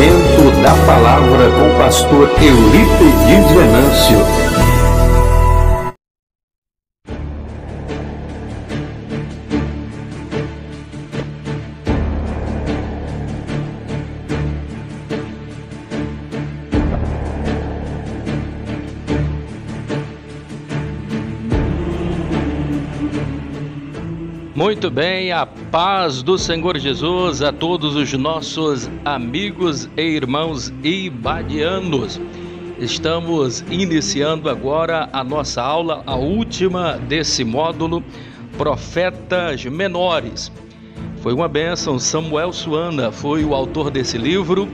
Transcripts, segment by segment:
Momento da Palavra com o pastor Eurípides Venâncio. Muito bem, a paz do Senhor Jesus a todos os nossos amigos e irmãos ibadianos. Estamos iniciando agora a nossa aula, a última desse módulo, Profetas Menores. Foi uma bênção, Samuel Suana foi o autor desse livro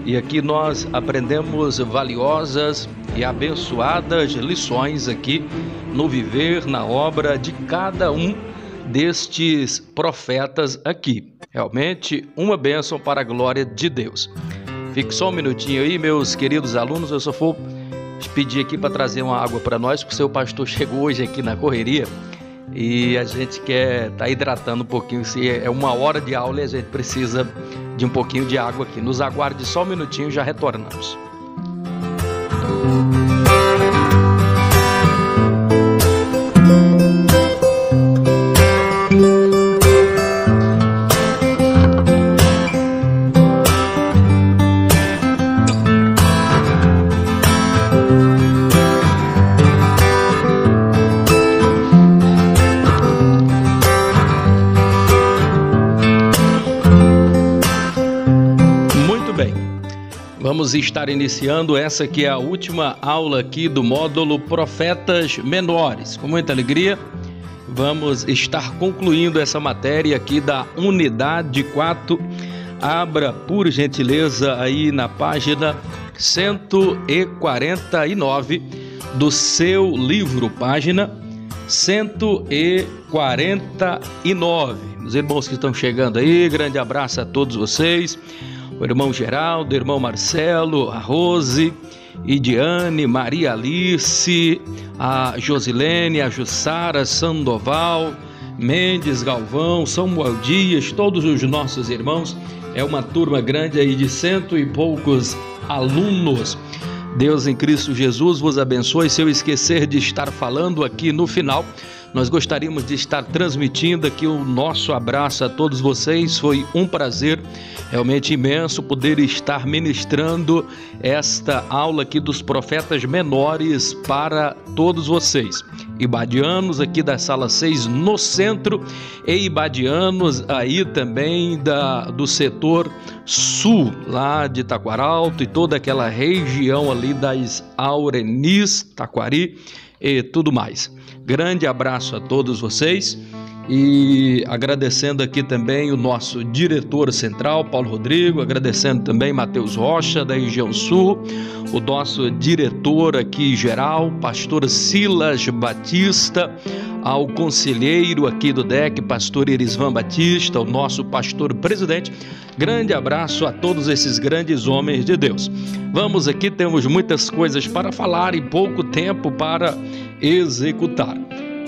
e aqui nós aprendemos valiosas e abençoadas lições aqui no viver, na obra de cada um destes profetas aqui. Realmente uma bênção para a glória de Deus. Fique só um minutinho aí, meus queridos alunos. Eu só vou pedir aqui para trazer uma água para nós, porque o seu pastor chegou hoje aqui na correria e a gente quer estar hidratando um pouquinho. Se é uma hora de aula e a gente precisa de um pouquinho de água aqui. Nos aguarde só um minutinho, já retornamos. Vamos estar iniciando, essa que é a última aula aqui do módulo Profetas Menores. Com muita alegria, vamos estar concluindo essa matéria aqui da unidade 4. Abra, por gentileza, aí na página 149 do seu livro, página 149. Os irmãos que estão chegando aí, grande abraço a todos vocês. O irmão Geraldo, o irmão Marcelo, a Rose, Idiane, Maria Alice, a Josilene, a Jussara, Sandoval, Mendes, Galvão, Samuel Dias, todos os nossos irmãos. É uma turma grande aí de 100 e poucos alunos. Deus em Cristo Jesus vos abençoe. Se eu esquecer de estar falando aqui no final, nós gostaríamos de estar transmitindo aqui o nosso abraço a todos vocês. Foi um prazer realmente imenso poder estar ministrando esta aula aqui dos profetas menores para todos vocês. Ibadianos aqui da sala 6 no centro e ibadianos aí também do setor sul, lá de Taquaralto e toda aquela região ali das Aurenis, Taquari e tudo mais. Grande abraço a todos vocês e agradecendo aqui também o nosso diretor central, Paulo Rodrigo, agradecendo também Matheus Rocha, da região sul, o nosso diretor aqui geral, pastor Silas Batista, ao conselheiro aqui do DEC, pastor Erisvan Batista, o nosso pastor presidente. Grande abraço a todos esses grandes homens de Deus. Vamos aqui, temos muitas coisas para falar e pouco tempo para executar.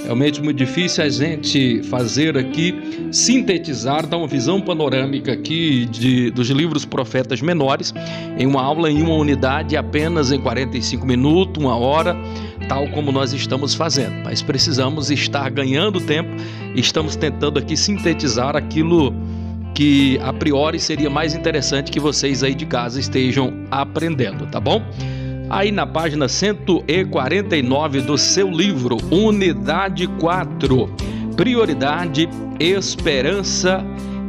Realmente muito difícil a gente fazer aqui, sintetizar, dar uma visão panorâmica aqui dos livros Profetas Menores em uma aula, em uma unidade, apenas em 45 minutos, uma hora, tal como nós estamos fazendo. Mas precisamos estar ganhando tempo, estamos tentando aqui sintetizar aquilo que a priori seria mais interessante que vocês aí de casa estejam aprendendo, tá bom? Aí na página 149 do seu livro, unidade 4, prioridade, esperança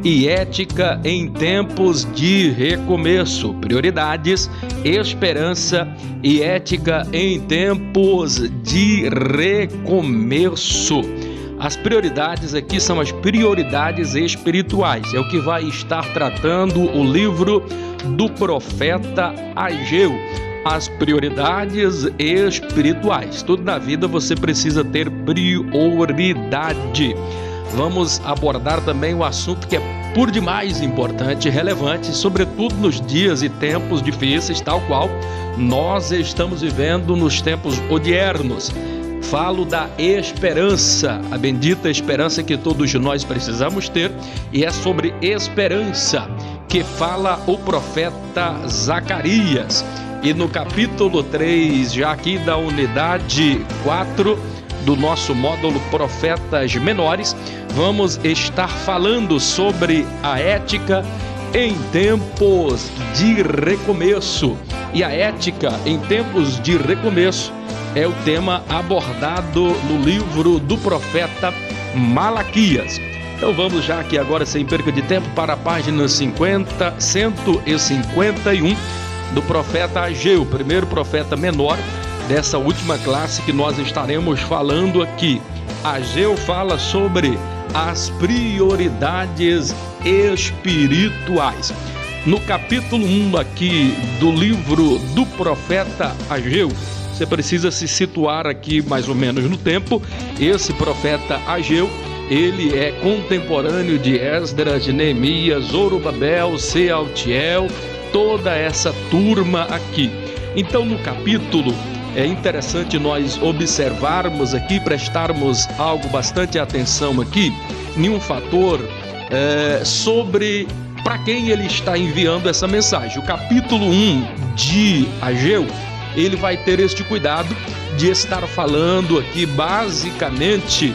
e ética em tempos de recomeço. Prioridades, esperança e ética em tempos de recomeço. As prioridades aqui são as prioridades espirituais. É o que vai estar tratando o livro do profeta Ageu. As prioridades espirituais. Tudo na vida você precisa ter prioridade. Vamos abordar também o assunto que é por demais importante e relevante, sobretudo nos dias e tempos difíceis, tal qual nós estamos vivendo nos tempos odiernos. Falo da esperança, a bendita esperança que todos nós precisamos ter, e é sobre esperança que fala o profeta Zacarias. E no capítulo 3, já aqui da unidade 4 do nosso módulo Profetas Menores, vamos estar falando sobre a ética em tempos de recomeço. E a ética em tempos de recomeço é o tema abordado no livro do profeta Malaquias. Então vamos já aqui agora, sem perca de tempo, para a página 151 do profeta Ageu, primeiro profeta menor dessa última classe que nós estaremos falando aqui. Ageu fala sobre as prioridades espirituais. No capítulo 1 aqui do livro do profeta Ageu, você precisa se situar aqui mais ou menos no tempo. Esse profeta Ageu, ele é contemporâneo de Esdras, de Neemias, Zorobabel, Sealtiel, toda essa turma aqui. Então no capítulo é interessante nós observarmos aqui, prestarmos algo bastante atenção aqui, em um fator sobre para quem ele está enviando essa mensagem. O capítulo 1 de Ageu, ele vai ter este cuidado de estar falando aqui basicamente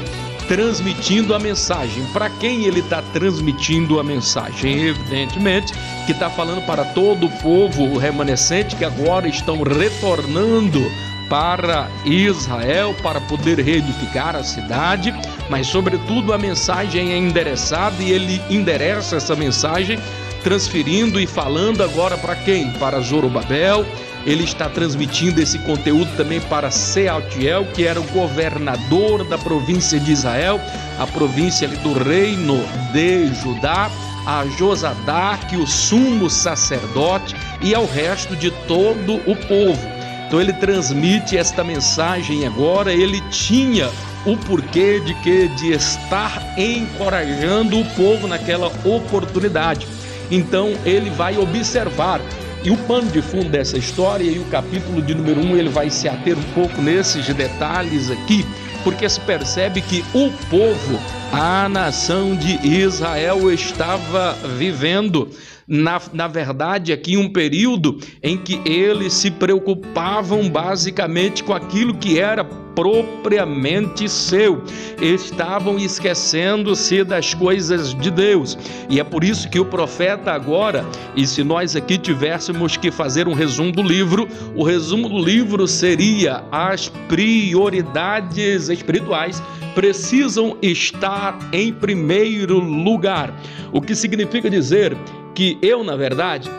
transmitindo a mensagem. Para quem ele está transmitindo a mensagem? Evidentemente que está falando para todo o povo remanescente que agora estão retornando para Israel para poder reedificar a cidade, mas sobretudo a mensagem é endereçada e ele endereça essa mensagem transferindo e falando agora para quem? Para Zorobabel. Ele está transmitindo esse conteúdo também para Sealtiel, que era o governador da província de Israel, a província ali do reino de Judá, a Josadaque, o sumo sacerdote, e ao resto de todo o povo. Então ele transmite esta mensagem agora. Ele tinha o porquê de estar encorajando o povo naquela oportunidade. Então ele vai observar. E o pano de fundo dessa história, e o capítulo de número 1, ele vai se ater um pouco nesses detalhes aqui, porque se percebe que o povo, a nação de Israel, estava vivendo, na verdade, aqui um período em que eles se preocupavam basicamente com aquilo que era propriamente seu. Estavam esquecendo-se das coisas de Deus. E é por isso que o profeta agora, e se nós aqui tivéssemos que fazer um resumo do livro, o resumo do livro seria: as prioridades espirituais precisam estar em primeiro lugar. O que significa dizer que eu, na verdade,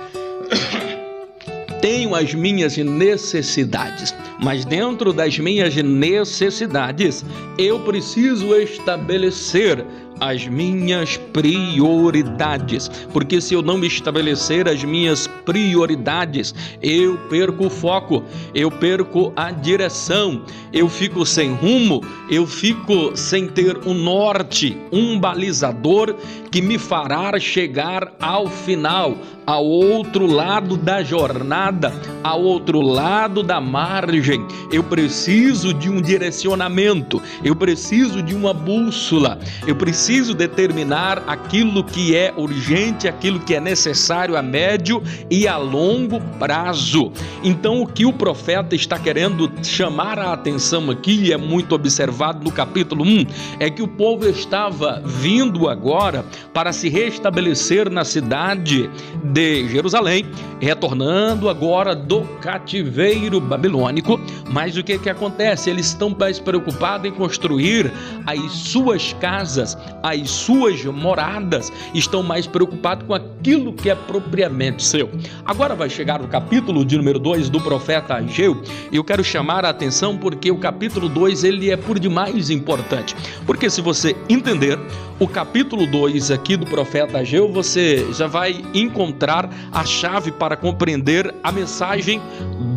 tenho as minhas necessidades, mas dentro das minhas necessidades eu preciso estabelecer as minhas prioridades, porque se eu não estabelecer as minhas prioridades, eu perco o foco, eu perco a direção, eu fico sem rumo, eu fico sem ter um norte, um balizador que me fará chegar ao final, ao outro lado da jornada, ao outro lado da margem. Eu preciso de um direcionamento, eu preciso de uma bússola, eu preciso determinar aquilo que é urgente, aquilo que é necessário a médio e a longo prazo. Então o que o profeta está querendo chamar a atenção aqui, e é muito observado no capítulo 1, é que o povo estava vindo agora para se restabelecer na cidade de Jerusalém, retornando agora do cativeiro babilônico. Mas o que acontece? Eles estão mais preocupados em construir as suas casas, as suas moradas, estão mais preocupados com aquilo que é propriamente seu. Agora vai chegar o capítulo de número 2 do profeta Ageu, e eu quero chamar a atenção porque o capítulo 2 ele é por demais importante, porque se você entender o capítulo 2 aqui do profeta Ageu, você já vai encontrar a chave para compreender a mensagem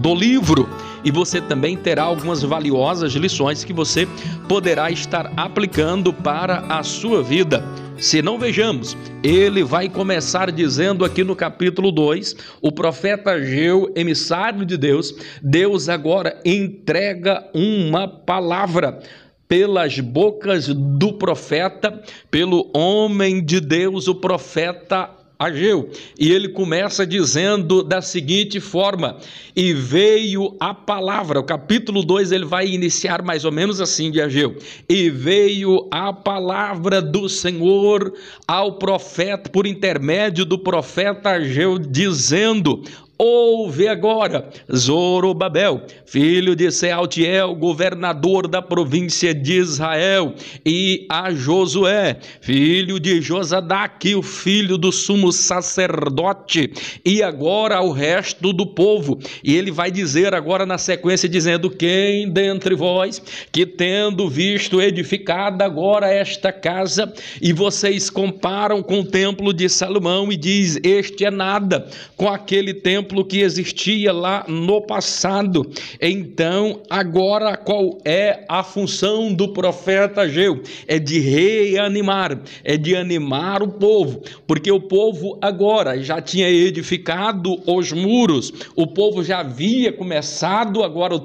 do livro, e você também terá algumas valiosas lições que você poderá estar aplicando para a sua vida. Se não, vejamos, ele vai começar dizendo aqui no capítulo 2, o profeta Ageu, emissário de Deus, Deus agora entrega uma palavra pelas bocas do profeta, pelo homem de Deus, o profeta Ageu, e ele começa dizendo da seguinte forma: e veio a palavra. O capítulo 2 ele vai iniciar mais ou menos assim de Ageu: e veio a palavra do Senhor ao profeta, por intermédio do profeta Ageu, dizendo: ouve agora, Zorobabel, filho de Sealtiel, governador da província de Israel, e a Josué, filho de Josadaque, o filho do sumo sacerdote, e agora ao resto do povo. E ele vai dizer agora na sequência, dizendo: quem dentre vós que tendo visto edificada agora esta casa, e vocês comparam com o templo de Salomão, e diz: este é nada com aquele templo que existia lá no passado. Então, agora qual é a função do profeta Ageu? É de reanimar, é de animar o povo, porque o povo agora já tinha edificado os muros, o povo já havia começado agora o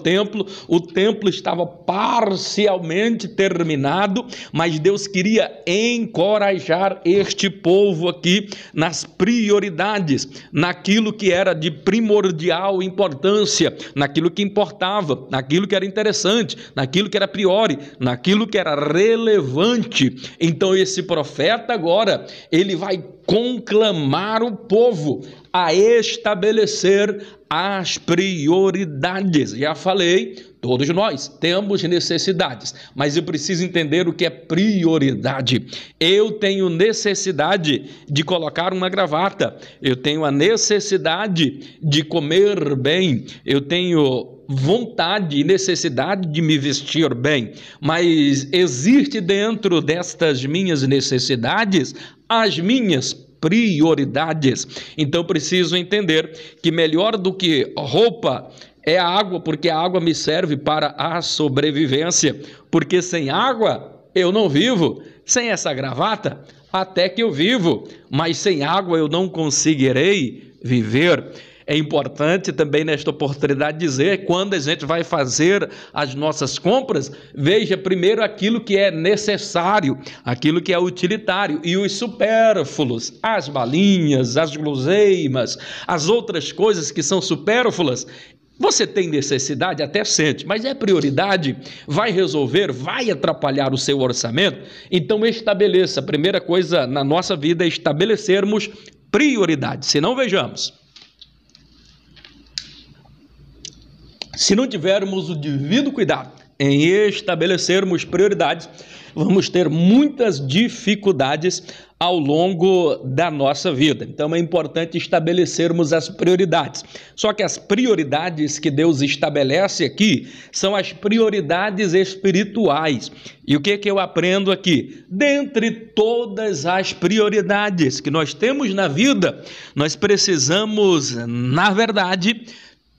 templo estava parcialmente terminado, mas Deus queria encorajar este povo aqui nas prioridades, naquilo que era de primordial importância, naquilo que importava, naquilo que era interessante, naquilo que era priori, naquilo que era relevante. Então esse profeta agora, ele vai conclamar o povo a estabelecer as prioridades. Já falei, todos nós temos necessidades, mas eu preciso entender o que é prioridade. Eu tenho necessidade de colocar uma gravata, eu tenho a necessidade de comer bem, eu tenho vontade e necessidade de me vestir bem, mas existe dentro destas minhas necessidades as minhas prioridades. Então preciso entender que melhor do que roupa é a água, porque a água me serve para a sobrevivência, porque sem água eu não vivo, sem essa gravata até que eu vivo, mas sem água eu não conseguirei viver. É importante também nesta oportunidade dizer, quando a gente vai fazer as nossas compras, veja primeiro aquilo que é necessário, aquilo que é utilitário, e os supérfluos, as balinhas, as guloseimas, as outras coisas que são supérfluas. Você tem necessidade, até sente, mas é prioridade, vai resolver, vai atrapalhar o seu orçamento? Então estabeleça, a primeira coisa na nossa vida é estabelecermos prioridade, senão vejamos. Se não tivermos o devido cuidado em estabelecermos prioridades, vamos ter muitas dificuldades ao longo da nossa vida. Então é importante estabelecermos as prioridades. Só que as prioridades que Deus estabelece aqui são as prioridades espirituais. E o que eu aprendo aqui? Dentre todas as prioridades que nós temos na vida, nós precisamos, na verdade,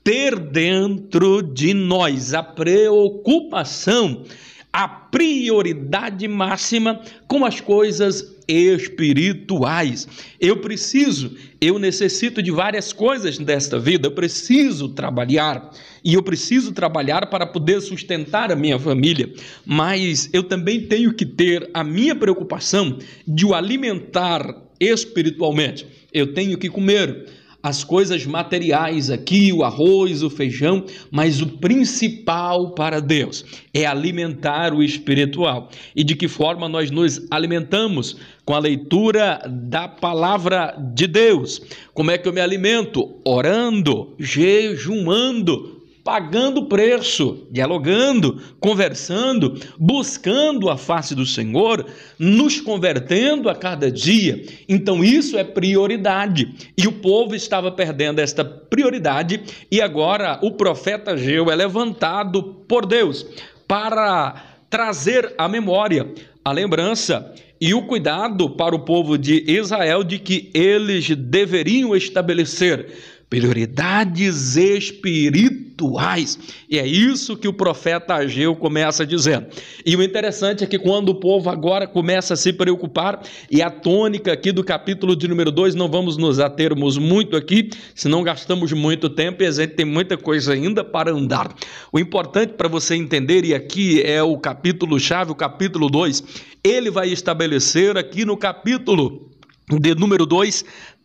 ter dentro de nós a preocupação, a prioridade máxima com as coisas espirituais. Eu necessito de várias coisas desta vida, eu preciso trabalhar, e eu preciso trabalhar para poder sustentar a minha família, mas eu também tenho que ter a minha preocupação de o alimentar espiritualmente. Eu tenho que comer as coisas materiais aqui, o arroz, o feijão, mas o principal para Deus é alimentar o espiritual. E de que forma nós nos alimentamos? Com a leitura da palavra de Deus. Como é que eu me alimento? Orando, jejuando, pagando preço, dialogando, conversando, buscando a face do Senhor, nos convertendo a cada dia. Então isso é prioridade, e o povo estava perdendo esta prioridade, e agora o profeta Ageu é levantado por Deus para trazer à memória, a lembrança e o cuidado para o povo de Israel de que eles deveriam estabelecer prioridades espirituais. E é isso que o profeta Ageu começa dizendo. E o interessante é que quando o povo agora começa a se preocupar, e a tônica aqui do capítulo de número 2, não vamos nos atermos muito aqui, senão gastamos muito tempo e a gente tem muita coisa ainda para andar. O importante para você entender, e aqui é o capítulo-chave, o capítulo 2, ele vai estabelecer aqui no capítulo de número 2,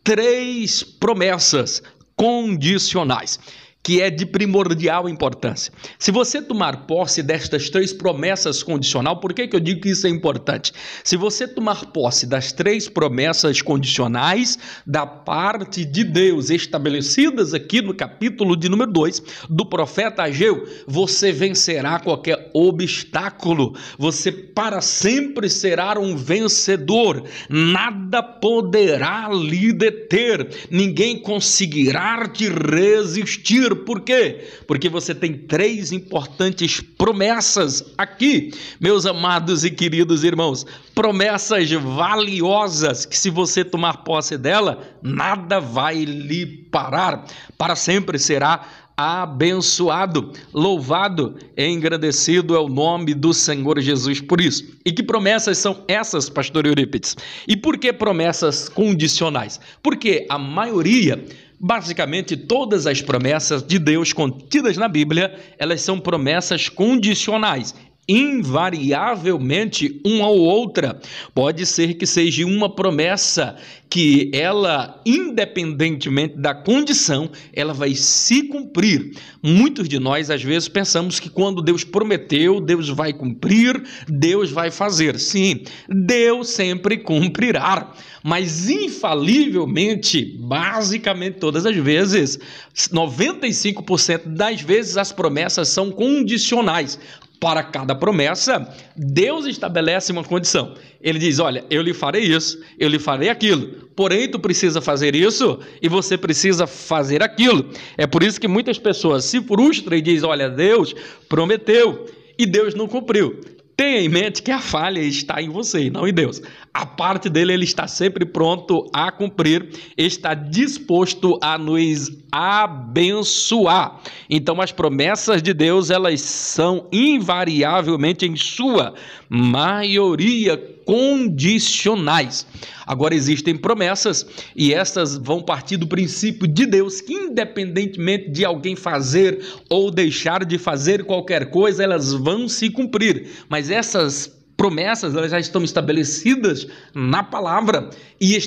3 promessas condicionais, que é de primordial importância. Se você tomar posse destas 3 promessas condicionais, por que eu digo que isso é importante? Se você tomar posse das 3 promessas condicionais da parte de Deus, estabelecidas aqui no capítulo de número 2 do profeta Ageu, você vencerá qualquer obstáculo, você para sempre será um vencedor, nada poderá lhe deter, ninguém conseguirá te resistir. Por quê? Porque você tem 3 importantes promessas aqui, meus amados e queridos irmãos, promessas valiosas que, se você tomar posse dela, nada vai lhe parar, para sempre será abençoado, louvado e engrandecido é o nome do Senhor Jesus por isso. E que promessas são essas, pastor Eurípides? E por que promessas condicionais? Porque a maioria, basicamente todas as promessas de Deus contidas na Bíblia, elas são promessas condicionais. Invariavelmente uma ou outra. Pode ser que seja uma promessa que ela, independentemente da condição, ela vai se cumprir. Muitos de nós, às vezes, pensamos que quando Deus prometeu, Deus vai cumprir, Deus vai fazer. Sim, Deus sempre cumprirá, mas infalivelmente, basicamente todas as vezes, 95% das vezes as promessas são condicionais. Para cada promessa, Deus estabelece uma condição. Ele diz, olha, eu lhe farei isso, eu lhe farei aquilo, porém tu precisa fazer isso e você precisa fazer aquilo. É por isso que muitas pessoas se frustram e dizem, olha, Deus prometeu e Deus não cumpriu. Tenha em mente que a falha está em você e não em Deus. A parte dele, ele está sempre pronto a cumprir, está disposto a nos abençoar. Então, as promessas de Deus, elas são invariavelmente, em sua maioria, condicionais. Agora, existem promessas e essas vão partir do princípio de Deus que, independentemente de alguém fazer ou deixar de fazer qualquer coisa, elas vão se cumprir. Mas essas promessas, elas já estão estabelecidas na palavra e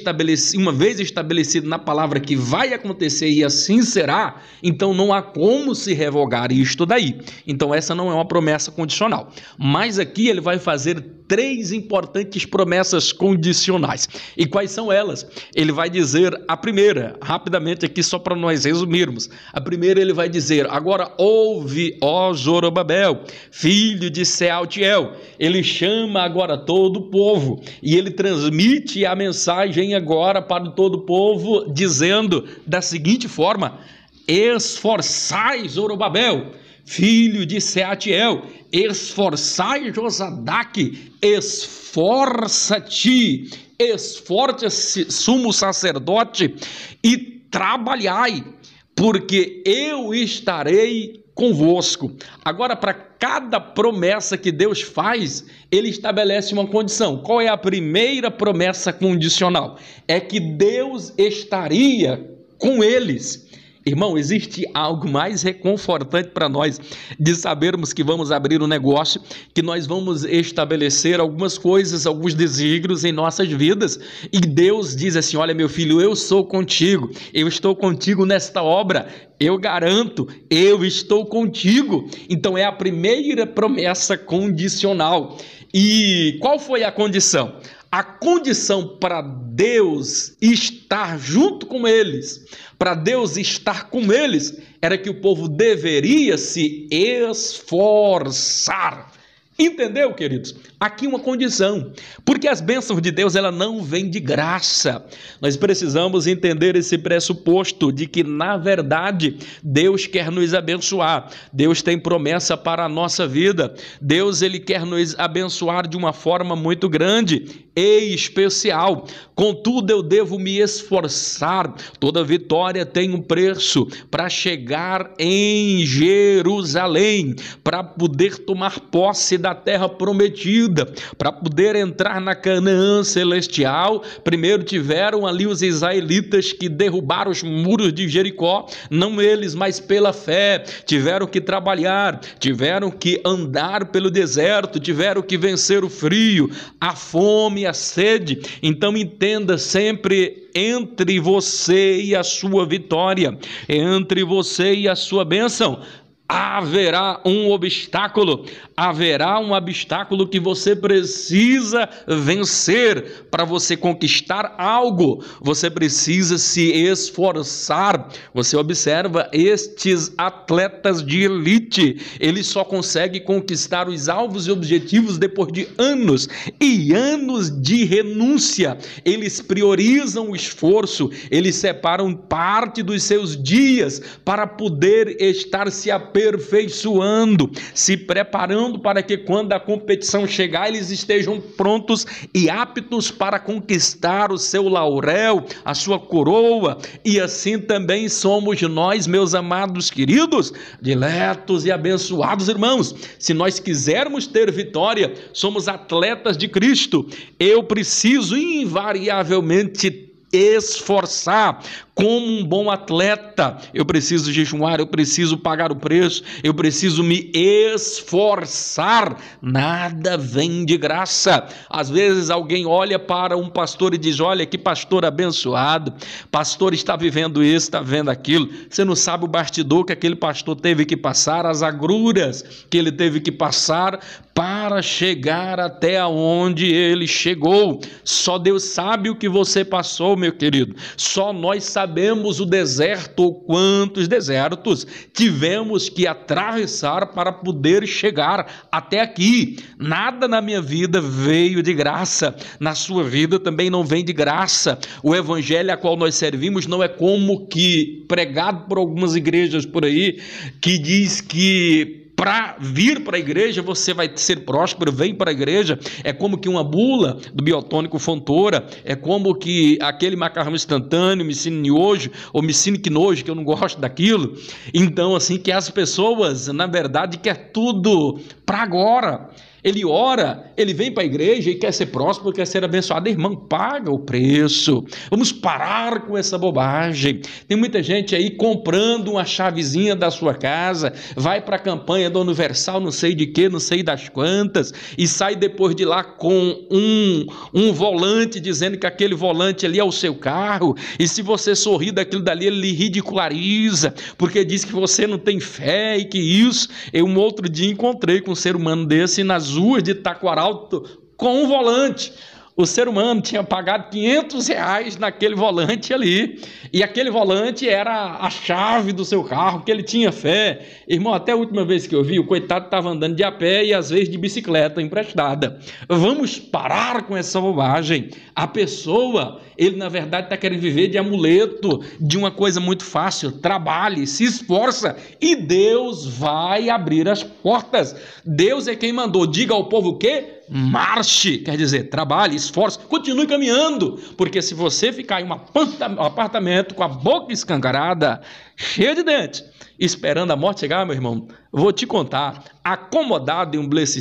uma vez estabelecido na palavra que vai acontecer e assim será, então não há como se revogar isto daí. Então essa não é uma promessa condicional. Mas aqui ele vai fazer 3 importantes promessas condicionais. E quais são elas? Ele vai dizer a primeira, rapidamente aqui só para nós resumirmos. A primeira ele vai dizer, agora ouve, ó Zorobabel, filho de Sealtiel. Ele chama agora todo o povo e ele transmite a mensagem agora para todo o povo, dizendo da seguinte forma, esforçai Zorobabel, filho de Sealtiel, esforçai Josadaque, esforça-te, esforça-se, sumo sacerdote, e trabalhai, porque eu estarei convosco. Agora, para cada promessa que Deus faz, ele estabelece uma condição. Qual é a primeira promessa condicional? É que Deus estaria com eles. Irmão, existe algo mais reconfortante para nós de sabermos que vamos abrir um negócio, que nós vamos estabelecer algumas coisas, alguns desígnios em nossas vidas, e Deus diz assim, olha meu filho, eu sou contigo, eu estou contigo nesta obra, eu garanto, eu estou contigo. Então é a primeira promessa condicional. E qual foi a condição? A condição para Deus estar junto com eles, para Deus estar com eles, era que o povo deveria se esforçar. Entendeu, queridos? Aqui uma condição, porque as bênçãos de Deus, ela não vem de graça. Nós precisamos entender esse pressuposto de que, na verdade, Deus quer nos abençoar. Deus tem promessa para a nossa vida. Deus, ele quer nos abençoar de uma forma muito grande e especial. Contudo, eu devo me esforçar. Toda vitória tem um preço para chegar em Jerusalém, para poder tomar posse da terra prometida, para poder entrar na Canaã celestial. Primeiro tiveram ali os israelitas que derrubaram os muros de Jericó, não eles, mas pela fé, tiveram que trabalhar, tiveram que andar pelo deserto, tiveram que vencer o frio, a fome, fome e a sede. Então entenda sempre: entre você e a sua vitória, entre você e a sua bênção, haverá um obstáculo que você precisa vencer. Para você conquistar algo, você precisa se esforçar. Você observa estes atletas de elite, eles só conseguem conquistar os alvos e objetivos depois de anos e anos de renúncia. Eles priorizam o esforço, eles separam parte dos seus dias para poder estar se aperfeiçoando, se preparando para que quando a competição chegar, eles estejam prontos e aptos para conquistar o seu laurel, a sua coroa. E assim também somos nós, meus amados queridos, diletos e abençoados irmãos. Se nós quisermos ter vitória, somos atletas de Cristo. Eu preciso invariavelmente esforçar. Como um bom atleta, eu preciso jejuar, eu preciso pagar o preço, eu preciso me esforçar. Nada vem de graça. Às vezes alguém olha para um pastor e diz: olha que pastor abençoado, pastor está vivendo isso, está vendo aquilo. Você não sabe o bastidor que aquele pastor teve que passar, as agruras que ele teve que passar para chegar até onde ele chegou. Só Deus sabe o que você passou, meu querido. Só nós sabemos o deserto, ou quantos desertos tivemos que atravessar para poder chegar até aqui. Nada na minha vida veio de graça, na sua vida também não vem de graça. O evangelho a qual nós servimos não é como que pregado por algumas igrejas por aí, que diz que para vir para a igreja você vai ser próspero, vem para a igreja. É como que uma bula do biotônico Fontoura, é como que aquele macarrão instantâneo, me ensine hoje, ou me ensine que nojo, que eu não gosto daquilo. Então assim, que as pessoas na verdade quer tudo para agora. Ele ora, ele vem para a igreja e quer ser próspero, quer ser abençoado. Irmão, paga o preço. Vamos parar com essa bobagem. Tem muita gente aí comprando uma chavezinha da sua casa, vai para a campanha do Universal, não sei de que, não sei das quantas, e sai depois de lá com um volante, dizendo que aquele volante ali é o seu carro, e se você sorrir daquilo dali, ele lhe ridiculariza, porque diz que você não tem fé e que isso. Eu um outro dia encontrei com um ser humano desse nas ruas de Taquaral com um volante. O ser humano tinha pagado R$500 naquele volante ali, e aquele volante era a chave do seu carro, que ele tinha fé. Irmão, até a última vez que eu vi, o coitado estava andando de a pé e às vezes de bicicleta emprestada. Vamos parar com essa bobagem. A pessoa, ele na verdade está querendo viver de amuleto, de uma coisa muito fácil. Trabalhe, se esforça e Deus vai abrir as portas. Deus é quem mandou. Diga ao povo o quê? Marche, quer dizer, trabalhe, esforce, continue caminhando, porque se você ficar em um apartamento com a boca escancarada, cheia de dente, esperando a morte chegar, meu irmão, vou te contar, acomodado em um berço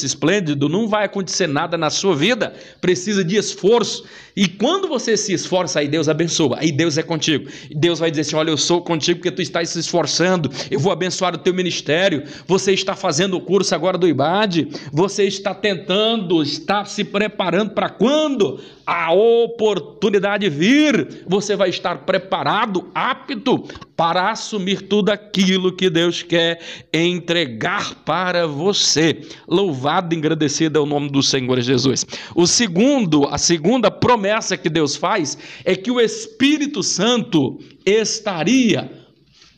esplêndido, não vai acontecer nada na sua vida. Precisa de esforço, e quando você se esforça, aí Deus abençoa, aí Deus é contigo. Deus vai dizer assim: olha, eu sou contigo porque tu estás se esforçando, eu vou abençoar o teu ministério. Você está fazendo o curso agora do IBAD, você está tentando, está se preparando para quando a oportunidade vir, você vai estar preparado, apto para assumir tudo aquilo que Deus quer entregar para você. Louvado e engrandecido é o nome do Senhor Jesus. A segunda promessa que Deus faz é que o Espírito Santo estaria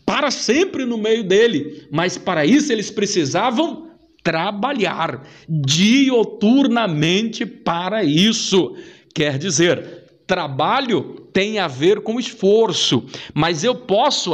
para sempre no meio dele, mas para isso eles precisavam trabalhar dioturnamente para isso. Quer dizer, trabalho tem a ver com esforço, mas eu posso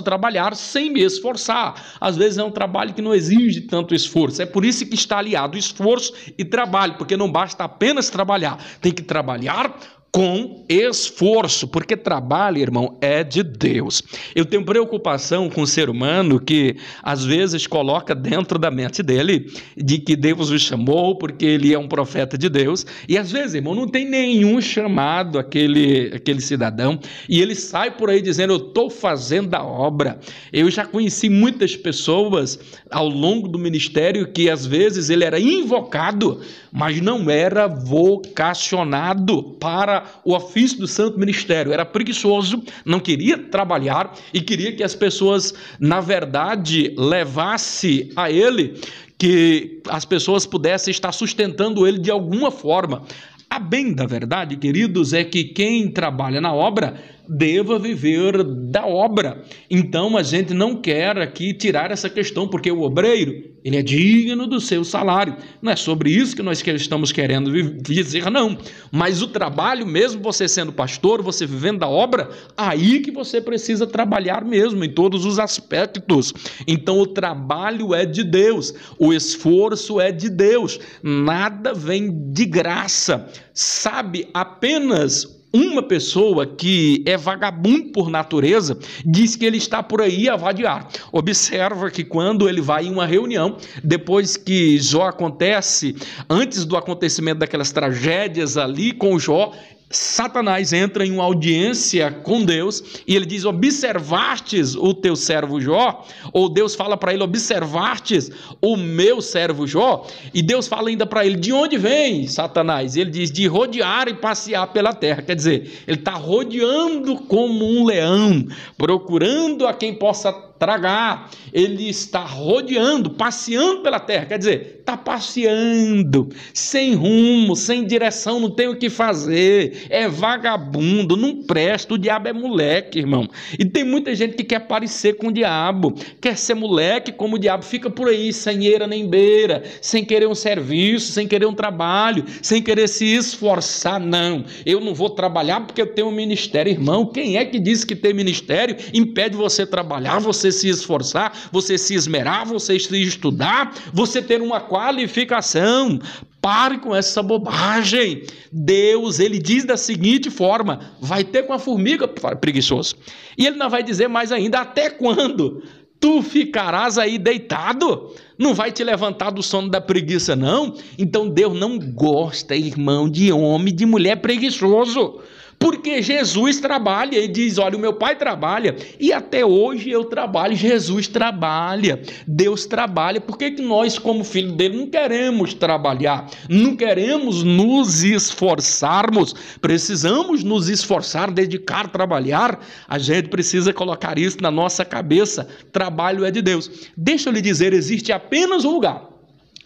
trabalhar sem me esforçar. Às vezes é um trabalho que não exige tanto esforço. É por isso que está aliado esforço e trabalho, porque não basta apenas trabalhar, tem que trabalhar com esforço, porque trabalho, irmão, é de Deus. Eu tenho preocupação com o ser humano que às vezes coloca dentro da mente dele de que Deus o chamou porque ele é um profeta de Deus, e às vezes, irmão, não tem nenhum chamado aquele cidadão, e ele sai por aí dizendo: eu estou fazendo a obra. Eu já conheci muitas pessoas ao longo do ministério que às vezes ele era invocado, mas não era vocacionado para o ofício do santo ministério, era preguiçoso, não queria trabalhar e queria que as pessoas, na verdade, levassem a ele, que as pessoas pudessem estar sustentando ele de alguma forma. A bem da verdade, queridos, é que quem trabalha na obra deva viver da obra. Então a gente não quer aqui tirar essa questão, porque o obreiro, ele é digno do seu salário. Não é sobre isso que nós estamos querendo dizer, não. Mas o trabalho, mesmo você sendo pastor, você vivendo da obra, aí que você precisa trabalhar mesmo, em todos os aspectos. Então o trabalho é de Deus, o esforço é de Deus, nada vem de graça. Sabe, apenas uma pessoa que é vagabundo por natureza diz que ele está por aí a vadiar. Observa que quando ele vai em uma reunião, depois que Jó acontece, antes do acontecimento daquelas tragédias ali com Jó, Satanás entra em uma audiência com Deus e ele diz: observastes o teu servo Jó? Ou Deus fala para ele: observastes o meu servo Jó? E Deus fala ainda para ele: de onde vem, Satanás? Ele diz: de rodear e passear pela terra. Quer dizer, ele está rodeando como um leão, procurando a quem possa tragar. Ele está rodeando, passeando pela terra, quer dizer, está passeando, sem rumo, sem direção, não tem o que fazer, é vagabundo, não presta. O diabo é moleque, irmão, e tem muita gente que quer parecer com o diabo, quer ser moleque como o diabo, fica por aí, sem eira nem beira, sem querer um serviço, sem querer um trabalho, sem querer se esforçar. Não, eu não vou trabalhar porque eu tenho um ministério. Irmão, quem é que disse que ter ministério impede você trabalhar, você se esforçar, você se esmerar, você se estudar, você ter uma qualificação? Pare com essa bobagem. Deus, ele diz da seguinte forma: vai ter com a formiga, preguiçoso. E ele não vai dizer mais ainda: até quando tu ficarás aí deitado? Não vai te levantar do sono da preguiça, não? Então Deus não gosta, irmão, de homem, de mulher preguiçoso. Porque Jesus trabalha e diz: olha, o meu pai trabalha e até hoje eu trabalho. Jesus trabalha, Deus trabalha. Por que nós, como filho dele, não queremos trabalhar? Não queremos nos esforçarmos? Precisamos nos esforçar, dedicar, trabalhar. A gente precisa colocar isso na nossa cabeça. Trabalho é de Deus. Deixa eu lhe dizer, existe apenas um lugar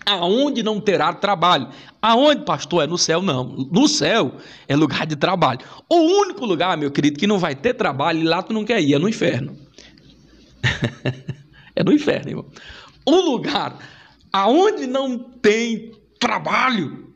aonde não terá trabalho. Aonde, pastor? É no céu? Não, no céu é lugar de trabalho. O único lugar, meu querido, que não vai ter trabalho, e lá tu não quer ir, é no inferno. É no inferno, irmão. Um lugar aonde não tem trabalho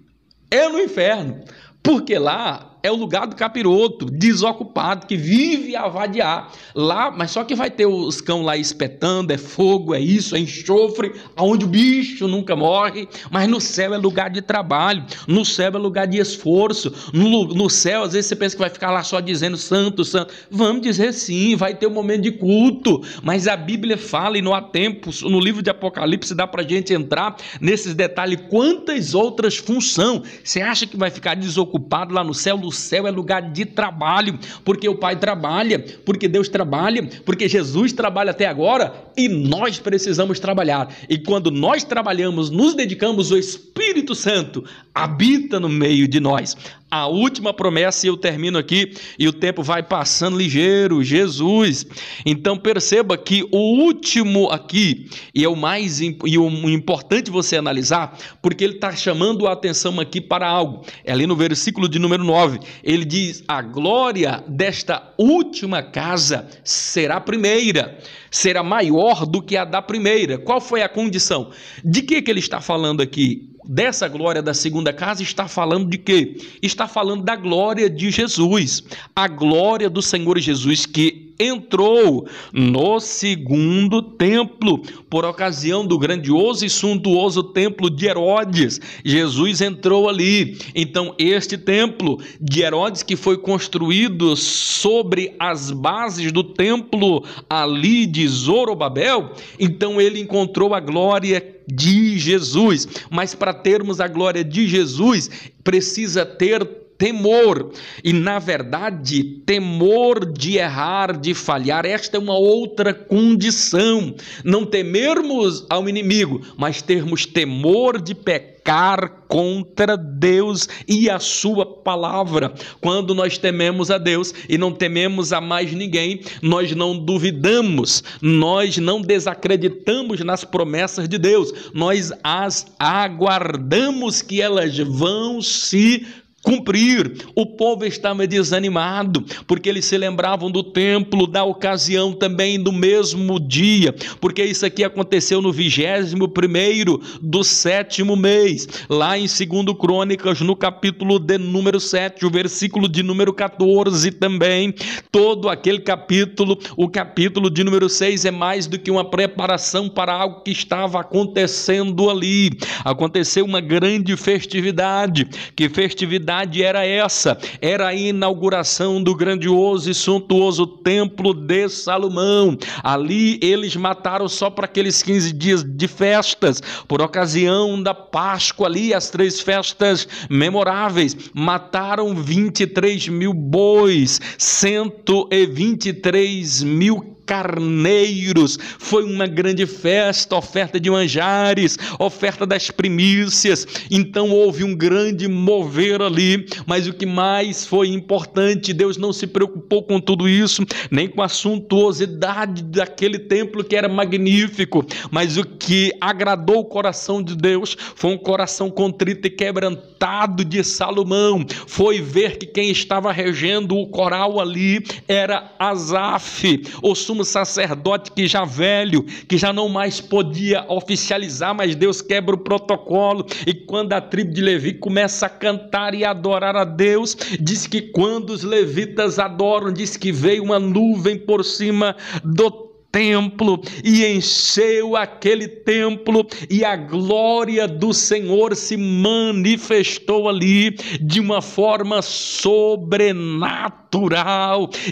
é no inferno, porque lá é o lugar do capiroto, desocupado, que vive a vadiar. Lá, mas só que vai ter os cão lá espetando, é fogo, é isso, é enxofre, aonde o bicho nunca morre. Mas no céu é lugar de trabalho, no céu é lugar de esforço. No céu, às vezes você pensa que vai ficar lá só dizendo santo, santo. Vamos dizer sim, vai ter um momento de culto, mas a Bíblia fala, e não há tempo, no livro de Apocalipse dá para a gente entrar nesses detalhes, quantas outras funções. Você acha que vai ficar desocupado lá no céu? No céu é lugar de trabalho, porque o Pai trabalha, porque Deus trabalha, porque Jesus trabalha até agora, e nós precisamos trabalhar. E quando nós trabalhamos, nos dedicamos, o Espírito Santo habita no meio de nós. A última promessa, e eu termino aqui, e o tempo vai passando ligeiro, Jesus. Então perceba que o último aqui, e é o mais o importante você analisar, porque ele está chamando a atenção aqui para algo. É ali no versículo de número 9, ele diz: a glória desta última casa será primeira, será maior do que a da primeira. Qual foi a condição? De que ele está falando aqui? Dessa glória da segunda casa está falando de quê? Está falando da glória de Jesus, a glória do Senhor Jesus, que entrou no segundo templo, por ocasião do grandioso e suntuoso templo de Herodes. Jesus entrou ali. Então, este templo de Herodes, que foi construído sobre as bases do templo ali de Zorobabel, então ele encontrou a glória de Jesus. Mas para termos a glória de Jesus, precisa ter temor, e na verdade, temor de errar, de falhar. Esta é uma outra condição, não temermos ao inimigo, mas termos temor de pecar contra Deus e a sua palavra. Quando nós tememos a Deus e não tememos a mais ninguém, nós não duvidamos, nós não desacreditamos nas promessas de Deus, nós as aguardamos que elas vão se cumprir. O povo estava desanimado, porque eles se lembravam do templo, da ocasião também do mesmo dia, porque isso aqui aconteceu no 21º do 7º mês, lá em 2 Crônicas, no capítulo de número 7, o versículo de número 14 também. Todo aquele capítulo, o capítulo de número 6 é mais do que uma preparação para algo que estava acontecendo ali. Aconteceu uma grande festividade. Que festividade era essa? Era a inauguração do grandioso e suntuoso templo de Salomão. Ali eles mataram só para aqueles 15 dias de festas, por ocasião da Páscoa ali, as 3 festas memoráveis, mataram 23 mil bois, 123 mil carneiros. Foi uma grande festa, oferta de manjares, oferta das primícias. Então houve um grande mover ali, mas o que mais foi importante, Deus não se preocupou com tudo isso, nem com a suntuosidade daquele templo que era magnífico, mas o que agradou o coração de Deus foi um coração contrito e quebrantado de Salomão. Foi ver que quem estava regendo o coral ali era Asaf, o sumo sacerdote, que já velho, que já não mais podia oficializar, mas Deus quebra o protocolo, e quando a tribo de Levi começa a cantar e adorar a Deus, diz que quando os levitas adoram, diz que veio uma nuvem por cima do templo e encheu aquele templo, e a glória do Senhor se manifestou ali de uma forma sobrenatural.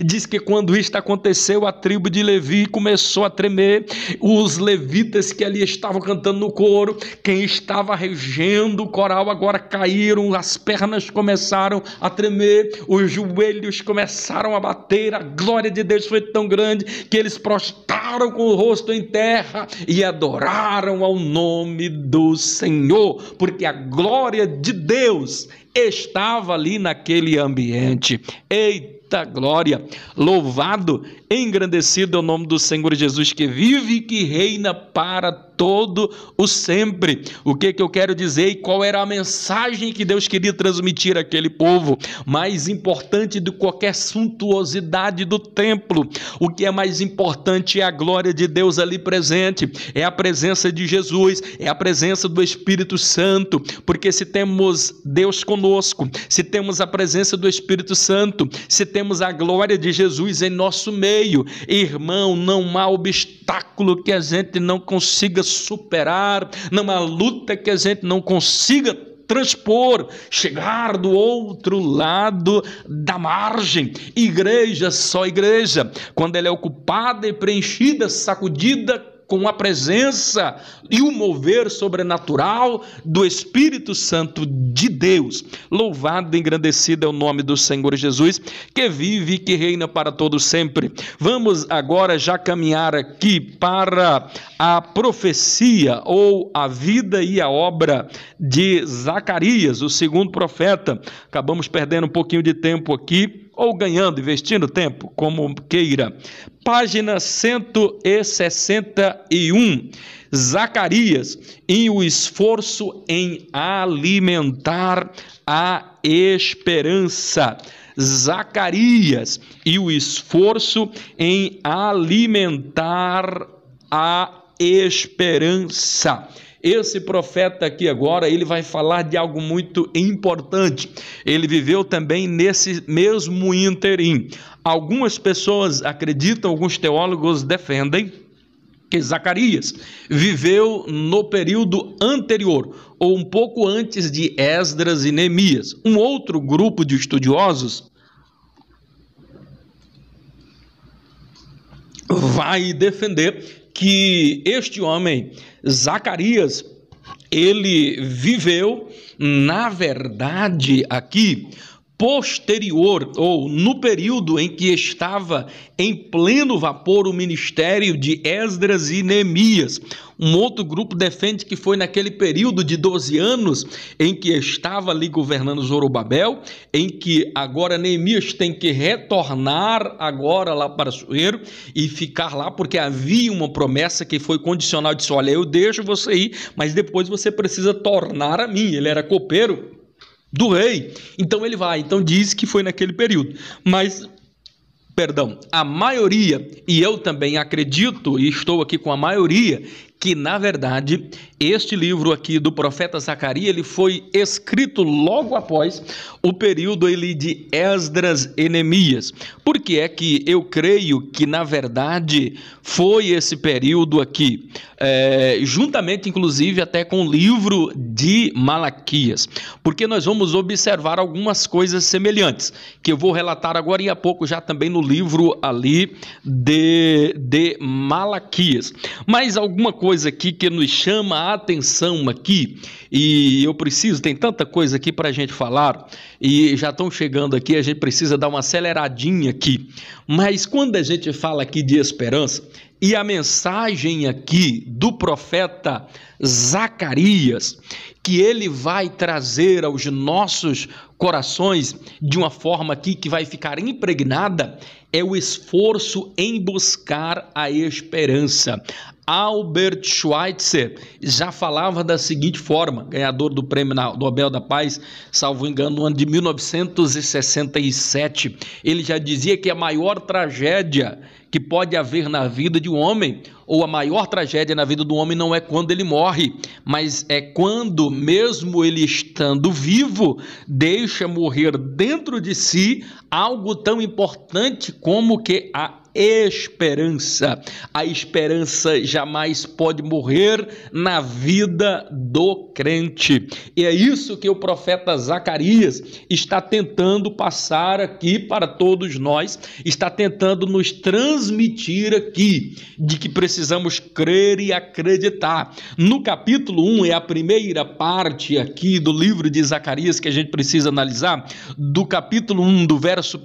Diz que quando isto aconteceu, a tribo de Levi começou a tremer, os levitas que ali estavam cantando no coro, quem estava regendo o coral, agora caíram, as pernas começaram a tremer, os joelhos começaram a bater, a glória de Deus foi tão grande que eles prostraram com o rosto em terra e adoraram ao nome do Senhor, porque a glória de Deus estava ali naquele ambiente. Eita glória! Louvado, engrandecido é o nome do Senhor Jesus, que vive e que reina para todo o sempre. O que eu quero dizer e qual era a mensagem que Deus queria transmitir àquele povo? Mais importante do que qualquer suntuosidade do templo, o que é mais importante é a glória de Deus ali presente, é a presença de Jesus, é a presença do Espírito Santo, porque se temos Deus conosco, se temos a presença do Espírito Santo, se temos a glória de Jesus em nosso meio, irmão, não há obstáculo que a gente não consiga superar, não há luta que a gente não consiga transpor, chegar do outro lado da margem. Igreja, só igreja, quando ela é ocupada e preenchida, sacudida com a presença e o mover sobrenatural do Espírito Santo de Deus. Louvado e engrandecido é o nome do Senhor Jesus, que vive e que reina para todos sempre. Vamos agora já caminhar aqui para a profecia ou a vida e a obra de Zacarias, o segundo profeta. Acabamos perdendo um pouquinho de tempo aqui, ou ganhando, investindo tempo, como queira. Página 161, Zacarias, e o esforço em alimentar a esperança. Zacarias, e o esforço em alimentar a esperança. esse profeta aqui agora, ele vai falar de algo muito importante. Ele viveu também nesse mesmo ínterim. Algumas pessoas acreditam, alguns teólogos defendem que Zacarias viveu no período anterior, ou um pouco antes de Esdras e Neemias. Um outro grupo de estudiosos vai defender que este homem, Zacarias, ele viveu, na verdade, aqui, posterior, ou no período em que estava em pleno vapor o ministério de Esdras e Neemias. Um outro grupo defende que foi naquele período de 12 anos em que estava ali governando Zorobabel, em que agora Neemias tem que retornar agora lá para Assuero e ficar lá, porque havia uma promessa que foi condicional, disse: olha, eu deixo você ir, mas depois você precisa tornar a mim. Ele era copeiro do rei, então ele vai. Então diz que foi naquele período, mas a maioria, e eu também acredito, e estou aqui com a maioria, que na verdade este livro aqui do profeta Zacarias, ele foi escrito logo após o período de Esdras e Neemias. Por que é que eu creio que na verdade foi esse período aqui? Juntamente inclusive até com o livro de Malaquias, porque nós vamos observar algumas coisas semelhantes, que eu vou relatar agora e a pouco já também no livro ali de Malaquias. Mas alguma coisa aqui que nos chama a atenção aqui, e eu preciso, tem tanta coisa aqui para a gente falar, e já estão chegando aqui, a gente precisa dar uma aceleradinha aqui, mas quando a gente fala aqui de esperança, e a mensagem aqui do profeta Zacarias, que ele vai trazer aos nossos corações de uma forma aqui que vai ficar impregnada, é o esforço em buscar a esperança. Albert Schweitzer já falava da seguinte forma, ganhador do Prêmio Nobel da Paz, salvo engano, no ano de 1967, ele já dizia que a maior tragédia que pode haver na vida de um homem, ou a maior tragédia na vida do homem, não é quando ele morre, mas é quando, mesmo ele estando vivo, deixa morrer dentro de si algo tão importante como que a esperança. A esperança jamais pode morrer na vida do crente. E é isso que o profeta Zacarias está tentando passar aqui para todos nós, está tentando nos transmitir aqui, de que precisamos crer e acreditar. No capítulo 1, é a primeira parte aqui do livro de Zacarias que a gente precisa analisar, do capítulo 1, do verso 1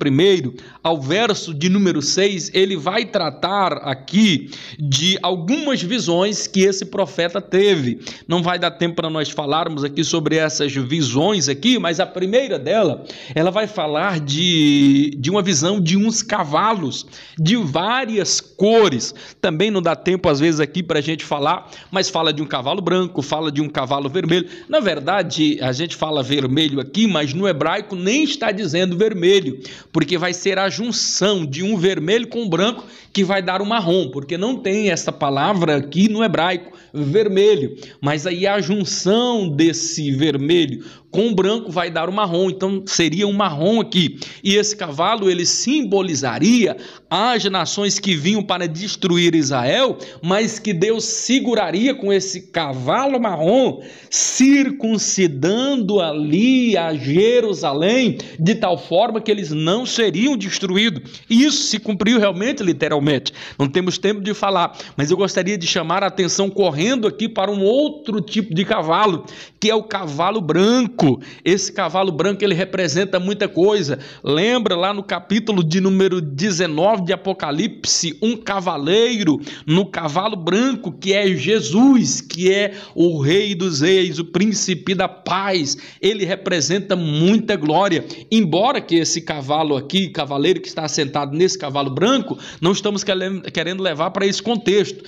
ao verso de número 6, ele vai tratar aqui de algumas visões que esse profeta teve. Não vai dar tempo para nós falarmos aqui sobre essas visões aqui, mas a primeira dela, ela vai falar de uma visão de uns cavalos de várias cores. Também não dá tempo às vezes aqui para a gente falar, mas fala de um cavalo branco, fala de um cavalo vermelho. Na verdade, a gente fala vermelho aqui, mas no hebraico nem está dizendo vermelho, porque vai ser a junção de um vermelho com um branco que vai dar o marrom, porque não tem essa palavra aqui no hebraico, vermelho, mas aí a junção desse vermelho com o branco vai dar o marrom, então seria um marrom aqui, e esse cavalo ele simbolizaria as nações que vinham para destruir Israel, mas que Deus seguraria com esse cavalo marrom, circuncidando ali a Jerusalém, de tal forma que eles não seriam destruídos, e isso se cumpriu realmente, literalmente. Não temos tempo de falar, mas eu gostaria de chamar a atenção correndo aqui para um outro tipo de cavalo, que é o cavalo branco. Esse cavalo branco ele representa muita coisa. Lembra lá no capítulo de número 19 de Apocalipse, um cavaleiro no cavalo branco, que é Jesus, que é o Rei dos Reis, o Príncipe da Paz. Ele representa muita glória. Embora que esse cavalo aqui, cavaleiro que está sentado nesse cavalo branco, não estamos querendo levar para esse contexto.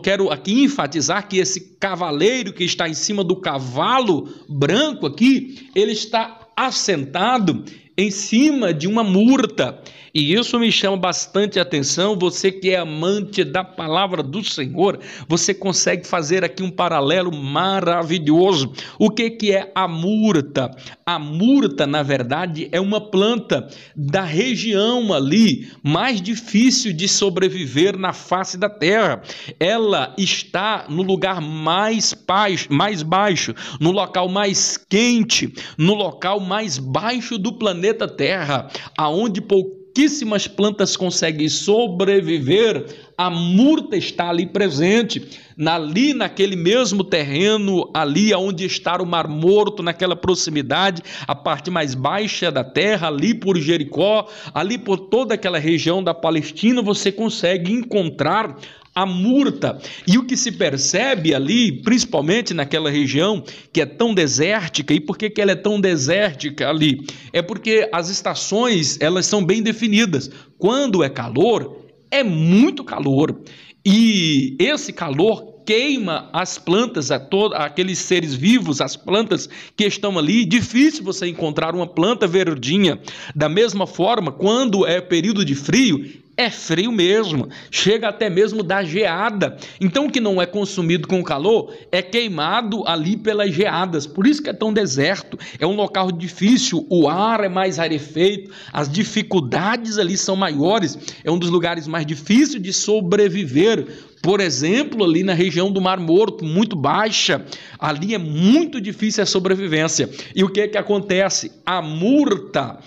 Quero aqui enfatizar que esse cavaleiro que está em cima do cavalo branco aqui, ele está assentado em cima de uma murta. E isso me chama bastante atenção. Você que é amante da palavra do Senhor, você consegue fazer aqui um paralelo maravilhoso. O que é a murta? A murta, na verdade, é uma planta da região ali mais difícil de sobreviver na face da terra. Ela está no lugar mais baixo, no local mais quente, no local mais baixo do planeta Terra, aonde pouquíssimas plantas conseguem sobreviver. A murta está ali presente, ali naquele mesmo terreno, ali onde está o Mar Morto, naquela proximidade, a parte mais baixa da terra, ali por Jericó, ali por toda aquela região da Palestina, você consegue encontrar a murta. E o que se percebe ali, principalmente naquela região que é tão desértica, e por que ela é tão desértica ali? É porque as estações, elas são bem definidas. Quando é calor, é muito calor, e esse calor queima as plantas, aqueles seres vivos, as plantas que estão ali. Difícil você encontrar uma planta verdinha. Da mesma forma, quando é período de frio, é frio mesmo, chega até mesmo da geada. Então o que não é consumido com calor é queimado ali pelas geadas. Por isso que é tão deserto, é um local difícil, o ar é mais rarefeito, as dificuldades ali são maiores, é um dos lugares mais difíceis de sobreviver. Por exemplo, ali na região do Mar Morto, muito baixa, ali é muito difícil a sobrevivência. E o que é que acontece? A murta,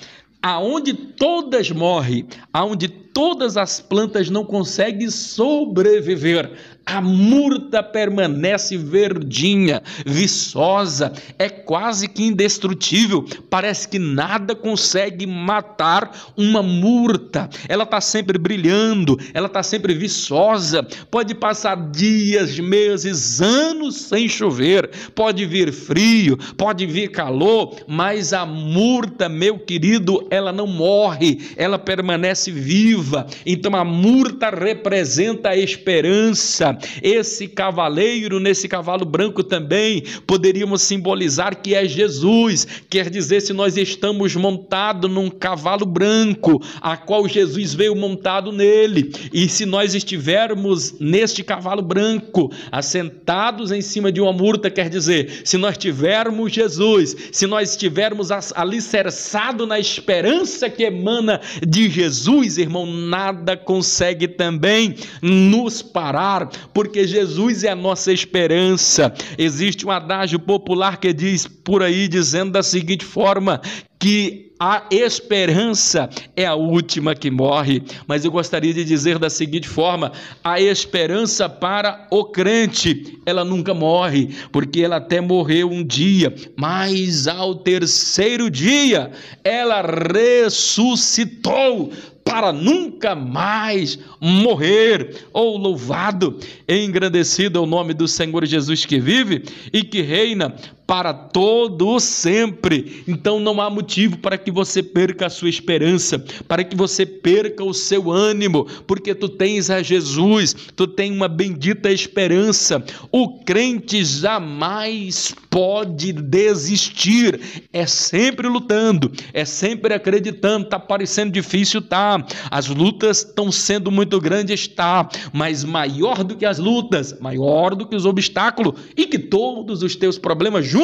aonde todas morrem, aonde todas as plantas não conseguem sobreviver, a murta permanece verdinha, viçosa, é quase que indestrutível. Parece que nada consegue matar uma murta. Ela está sempre brilhando, ela está sempre viçosa. Pode passar dias, meses, anos sem chover, pode vir frio, pode vir calor, mas a murta, meu querido, ela não morre, ela permanece viva. Então a murta representa a esperança. Esse cavaleiro, nesse cavalo branco também, poderíamos simbolizar que é Jesus. Quer dizer, se nós estamos montados num cavalo branco, a qual Jesus veio montado nele, e se nós estivermos neste cavalo branco, assentados em cima de uma murta, quer dizer, se nós tivermos Jesus, se nós estivermos alicerçados na esperança que emana de Jesus, irmão, nada consegue também nos parar, porque Jesus é a nossa esperança. Existe um adágio popular que diz por aí, dizendo da seguinte forma, que a esperança é a última que morre, mas eu gostaria de dizer da seguinte forma: a esperança para o crente, ela nunca morre, porque ela até morreu um dia, mas ao terceiro dia ela ressuscitou para nunca mais morrer. Oh, louvado e engrandecido é o nome do Senhor Jesus, que vive e que reina para todo sempre. Então não há motivo para que você perca a sua esperança, para que você perca o seu ânimo, porque tu tens a Jesus, tu tens uma bendita esperança. O crente jamais pode desistir, é sempre lutando, é sempre acreditando. Tá parecendo difícil, tá? As lutas estão sendo muito grandes, tá? Mas maior do que as lutas, maior do que os obstáculos e que todos os teus problemas juntos,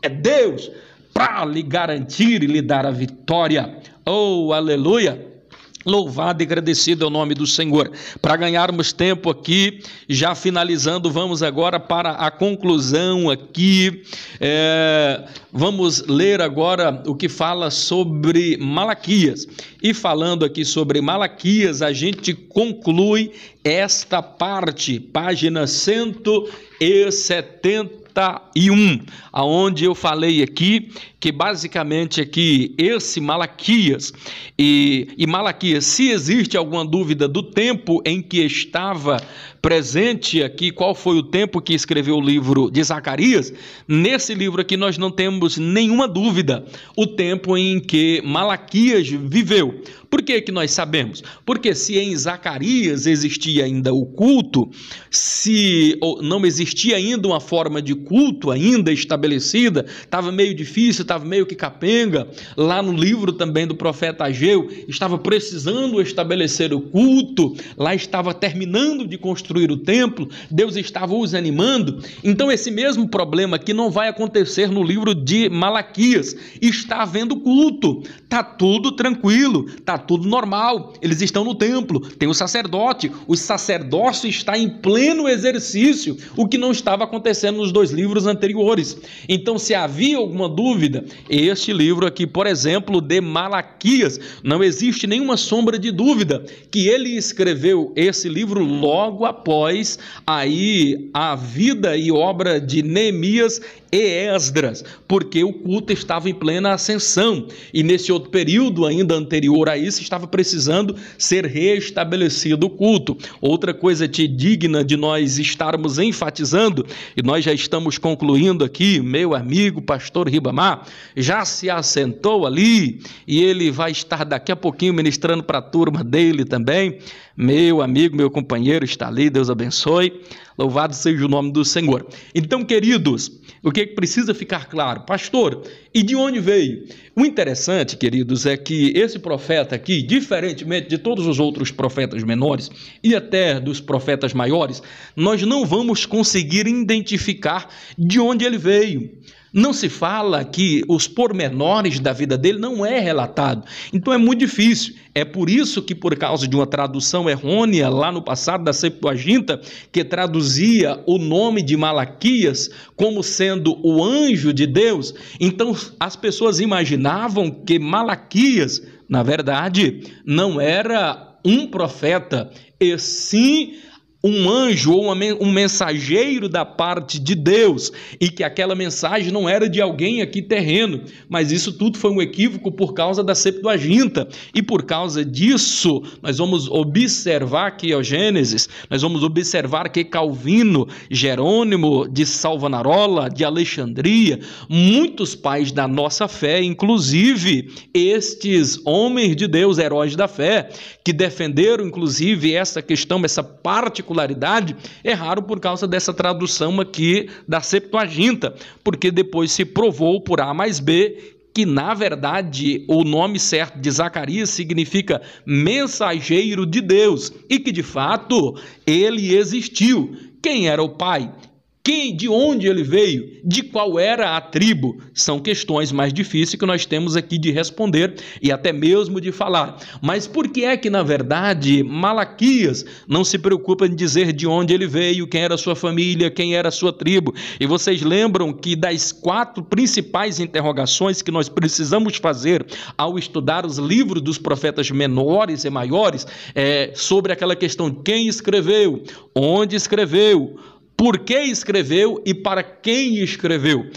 é Deus para lhe garantir e lhe dar a vitória. Oh, aleluia! Louvado e agradecido é o nome do Senhor. Para ganharmos tempo aqui, já finalizando, vamos agora para a conclusão aqui. Vamos ler agora o que fala sobre Malaquias. E falando aqui sobre Malaquias, a gente conclui esta parte, página 171, aonde eu falei aqui que basicamente aqui esse Malaquias e Malaquias, se existe alguma dúvida do tempo em que estava presente aqui, qual foi o tempo que escreveu o livro de Zacarias, nesse livro aqui nós não temos nenhuma dúvida o tempo em que Malaquias viveu. Por que que nós sabemos? Porque se em Zacarias existia ainda o culto, se não existia ainda uma forma de culto ainda estabelecida, estava meio difícil, estava meio que capenga, lá no livro também do profeta Ageu, estava precisando estabelecer o culto, lá estava terminando de construir o templo, Deus estava os animando. Então esse mesmo problema aqui não vai acontecer no livro de Malaquias. Está havendo culto, está tudo tranquilo, está tudo normal, eles estão no templo, tem o sacerdócio está em pleno exercício, o que não estava acontecendo nos dois livros anteriores. Então, se havia alguma dúvida, este livro aqui, por exemplo, de Malaquias, não existe nenhuma sombra de dúvida que ele escreveu esse livro logo após aí a vida e obra de Neemias e Esdras, porque o culto estava em plena ascensão, e nesse outro período ainda anterior a isso estava precisando ser restabelecido o culto. Outra coisa digna de nós estarmos enfatizando, e nós já estamos concluindo aqui, meu amigo pastor Ribamar já se assentou ali, e ele vai estar daqui a pouquinho ministrando para a turma dele também. Meu amigo, meu companheiro está ali, Deus abençoe, louvado seja o nome do Senhor. Então, queridos, o que precisa ficar claro? Pastor, e de onde veio? O interessante, queridos, é que esse profeta aqui, diferentemente de todos os outros profetas menores e até dos profetas maiores, nós não vamos conseguir identificar de onde ele veio. Não se fala que os pormenores da vida dele não é relatado. Então é muito difícil. É por isso que, por causa de uma tradução errônea lá no passado da Septuaginta, que traduzia o nome de Malaquias como sendo o anjo de Deus, então as pessoas imaginavam que Malaquias, na verdade, não era um profeta, e sim um anjo ou um mensageiro da parte de Deus, e que aquela mensagem não era de alguém aqui terreno, mas isso tudo foi um equívoco por causa da Septuaginta, e por causa disso nós vamos observar que Gênesis, nós vamos observar que Calvino, Jerônimo de Salvanarola, de Alexandria, muitos pais da nossa fé, inclusive estes homens de Deus, heróis da fé, que defenderam inclusive essa questão, essa particularidade, erraram por causa dessa tradução aqui da Septuaginta, porque depois se provou por A mais B que, na verdade, o nome certo de Zacarias significa mensageiro de Deus, e que, de fato, ele existiu. Quem era o pai? De onde ele veio? De qual era a tribo? São questões mais difíceis que nós temos aqui de responder e até mesmo de falar. Mas por que é que, na verdade, Malaquias não se preocupa em dizer de onde ele veio, quem era a sua família, quem era a sua tribo? E vocês lembram que das 4 principais interrogações que nós precisamos fazer ao estudar os livros dos profetas menores e maiores, sobre aquela questão: quem escreveu, onde escreveu, por que escreveu e para quem escreveu?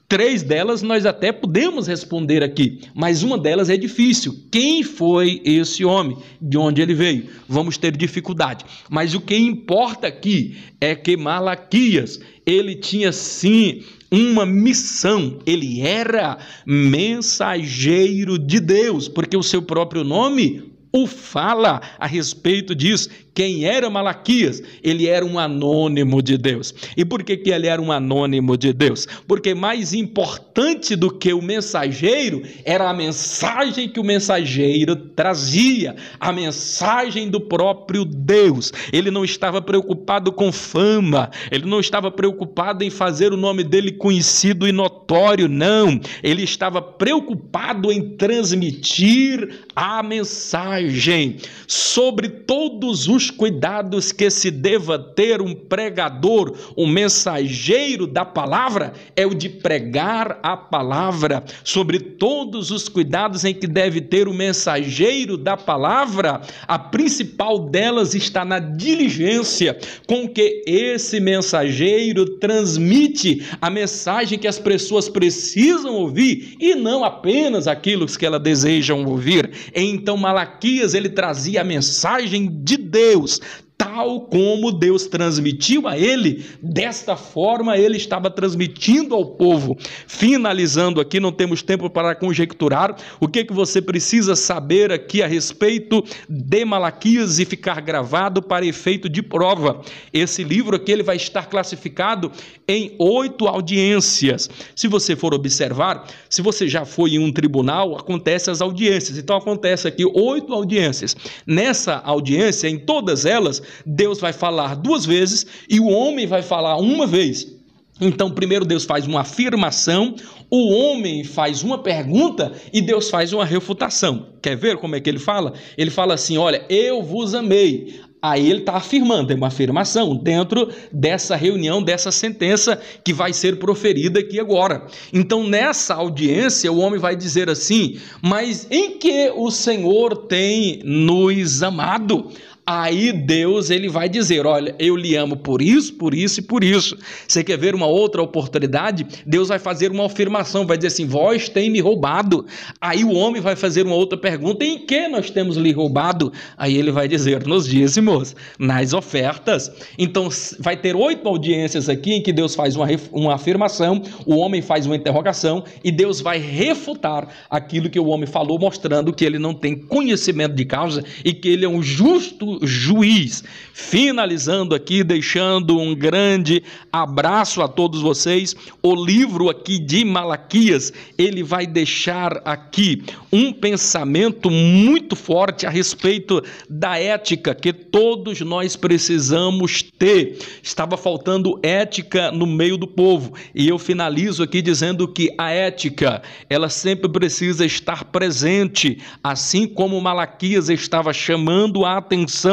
3 delas nós até podemos responder aqui, mas uma delas é difícil. Quem foi esse homem? De onde ele veio? Vamos ter dificuldade. Mas o que importa aqui é que Malaquias, ele tinha sim uma missão, ele era mensageiro de Deus, porque o seu próprio nome o fala a respeito disso. Quem era Malaquias? Ele era um anônimo de Deus. E por que ele era um anônimo de Deus? Porque mais importante do que o mensageiro era a mensagem que o mensageiro trazia, a mensagem do próprio Deus. Ele não estava preocupado com fama, ele não estava preocupado em fazer o nome dele conhecido e notório, não. Ele estava preocupado em transmitir a mensagem. Sobre todos os cuidados que se deva ter um pregador, um mensageiro da palavra, é o de pregar a palavra. Sobre todos os cuidados em que deve ter o mensageiro da palavra, a principal delas está na diligência com que esse mensageiro transmite a mensagem que as pessoas precisam ouvir, e não apenas aquilo que elas desejam ouvir. Então Malaquias, ele trazia a mensagem de Deus, Tal como Deus transmitiu a ele, desta forma ele estava transmitindo ao povo. Finalizando aqui, não temos tempo para conjecturar o que você precisa saber aqui a respeito de Malaquias e ficar gravado para efeito de prova. Esse livro aqui ele vai estar classificado em 8 audiências. Se você for observar, se você já foi em um tribunal, acontecem as audiências. Então acontece aqui 8 audiências. Nessa audiência, em todas elas, Deus vai falar 2 vezes e o homem vai falar 1 vez. Então, primeiro Deus faz uma afirmação, o homem faz uma pergunta e Deus faz uma refutação. Quer ver como é que ele fala? Ele fala assim, olha, eu vos amei. Aí ele está afirmando, é uma afirmação dentro dessa reunião, dessa sentença que vai ser proferida aqui agora. Então, nessa audiência, o homem vai dizer assim, mas em que o Senhor tem nos amado? Aí Deus ele vai dizer, olha, eu lhe amo por isso, por isso e por isso. Você quer ver uma outra oportunidade? Deus vai fazer uma afirmação, vai dizer assim, vós tem me roubado. Aí o homem vai fazer uma outra pergunta, em que nós temos lhe roubado? Aí ele vai dizer, nos dízimos, nas ofertas. Então vai ter 8 audiências aqui em que Deus faz uma afirmação, o homem faz uma interrogação e Deus vai refutar aquilo que o homem falou, mostrando que ele não tem conhecimento de causa e que ele é um justo juiz. Finalizando aqui, deixando um grande abraço a todos vocês. O livro aqui de Malaquias, ele vai deixar aqui um pensamento muito forte a respeito da ética que todos nós precisamos ter. Estava faltando ética no meio do povo, e eu finalizo aqui dizendo que a ética, ela sempre precisa estar presente, assim como Malaquias estava chamando a atenção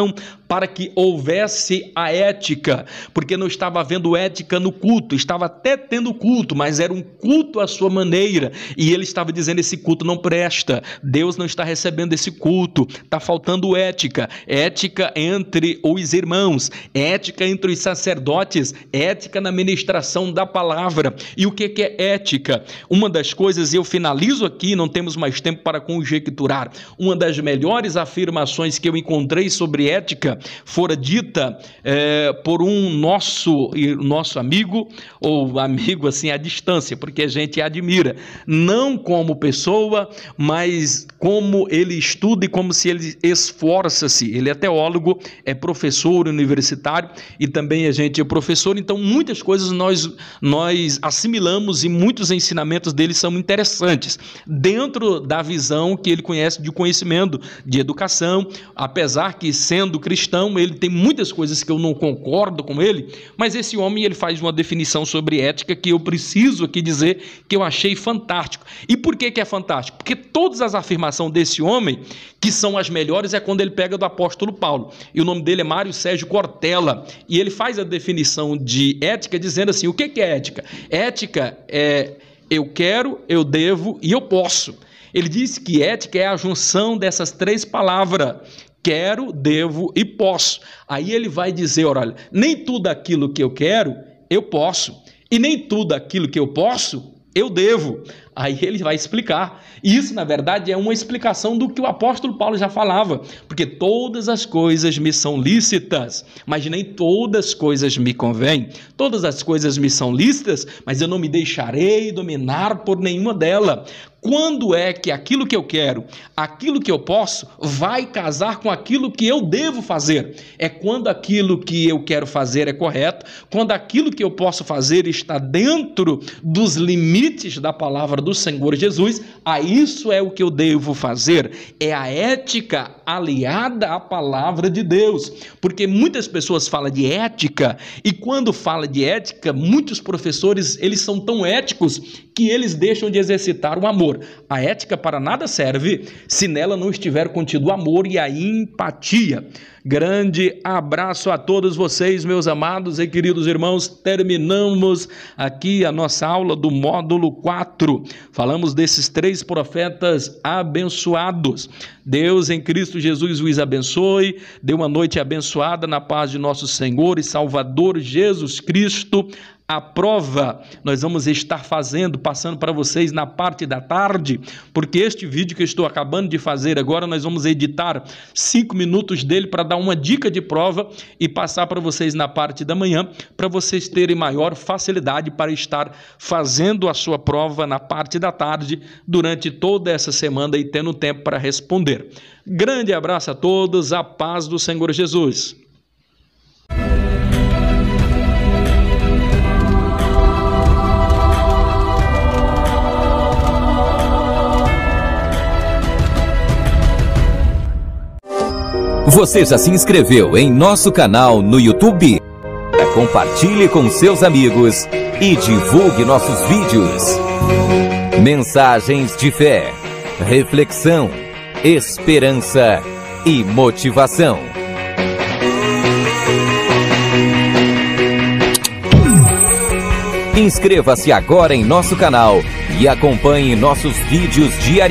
para que houvesse a ética, porque não estava havendo ética no culto, estava até tendo culto, mas era um culto à sua maneira, e ele estava dizendo, esse culto não presta, Deus não está recebendo esse culto, está faltando ética, ética entre os irmãos, ética entre os sacerdotes, ética na ministração da palavra. E o que é ética? Uma das coisas, e eu finalizo aqui, não temos mais tempo para conjecturar, uma das melhores afirmações que eu encontrei sobre ética fora dita por um nosso amigo, ou amigo assim à distância, porque a gente admira, não como pessoa, mas como ele estuda e como se ele esforça-se. Ele é teólogo, é professor universitário e também a gente é professor, então muitas coisas nós assimilamos e muitos ensinamentos dele são interessantes, dentro da visão que ele conhece de conhecimento, de educação, apesar que sendo cristão, ele tem muitas coisas que eu não concordo com ele, mas esse homem ele faz uma definição sobre ética que eu preciso aqui dizer que eu achei fantástico. E por que é fantástico? Porque todas as afirmações desse homem, que são as melhores, é quando ele pega do apóstolo Paulo, e o nome dele é Mário Sérgio Cortella, e ele faz a definição de ética dizendo assim, o que é ética? Ética é eu quero, eu devo e eu posso. Ele diz que ética é a junção dessas 3 palavras, quero, devo e posso. Aí ele vai dizer, olha, nem tudo aquilo que eu quero, eu posso. E nem tudo aquilo que eu posso, eu devo. Aí ele vai explicar. E isso, na verdade, é uma explicação do que o apóstolo Paulo já falava. Porque todas as coisas me são lícitas, mas nem todas as coisas me convêm. Todas as coisas me são lícitas, mas eu não me deixarei dominar por nenhuma delas. Quando é que aquilo que eu quero, aquilo que eu posso, vai casar com aquilo que eu devo fazer? É quando aquilo que eu quero fazer é correto, quando aquilo que eu posso fazer está dentro dos limites da palavra do Senhor Jesus, a isso é o que eu devo fazer. É a ética aliada à palavra de Deus, porque muitas pessoas falam de ética, e quando fala de ética, muitos professores, eles são tão éticos que eles deixam de exercitar o amor. A ética para nada serve se nela não estiver contido o amor e a empatia. Grande abraço a todos vocês, meus amados e queridos irmãos. Terminamos aqui a nossa aula do módulo 4. Falamos desses 3 profetas abençoados. Deus em Cristo Jesus os abençoe. Dê uma noite abençoada na paz de nosso Senhor e Salvador Jesus Cristo. A prova nós vamos estar passando para vocês na parte da tarde, porque este vídeo que eu estou acabando de fazer agora, nós vamos editar 5 minutos dele para dar uma dica de prova e passar para vocês na parte da manhã, para vocês terem maior facilidade para estar fazendo a sua prova na parte da tarde durante toda essa semana e tendo tempo para responder. Grande abraço a todos, a paz do Senhor Jesus. Você já se inscreveu em nosso canal no YouTube? Compartilhe com seus amigos e divulgue nossos vídeos. Mensagens de fé, reflexão, esperança e motivação. Inscreva-se agora em nosso canal e acompanhe nossos vídeos diariamente.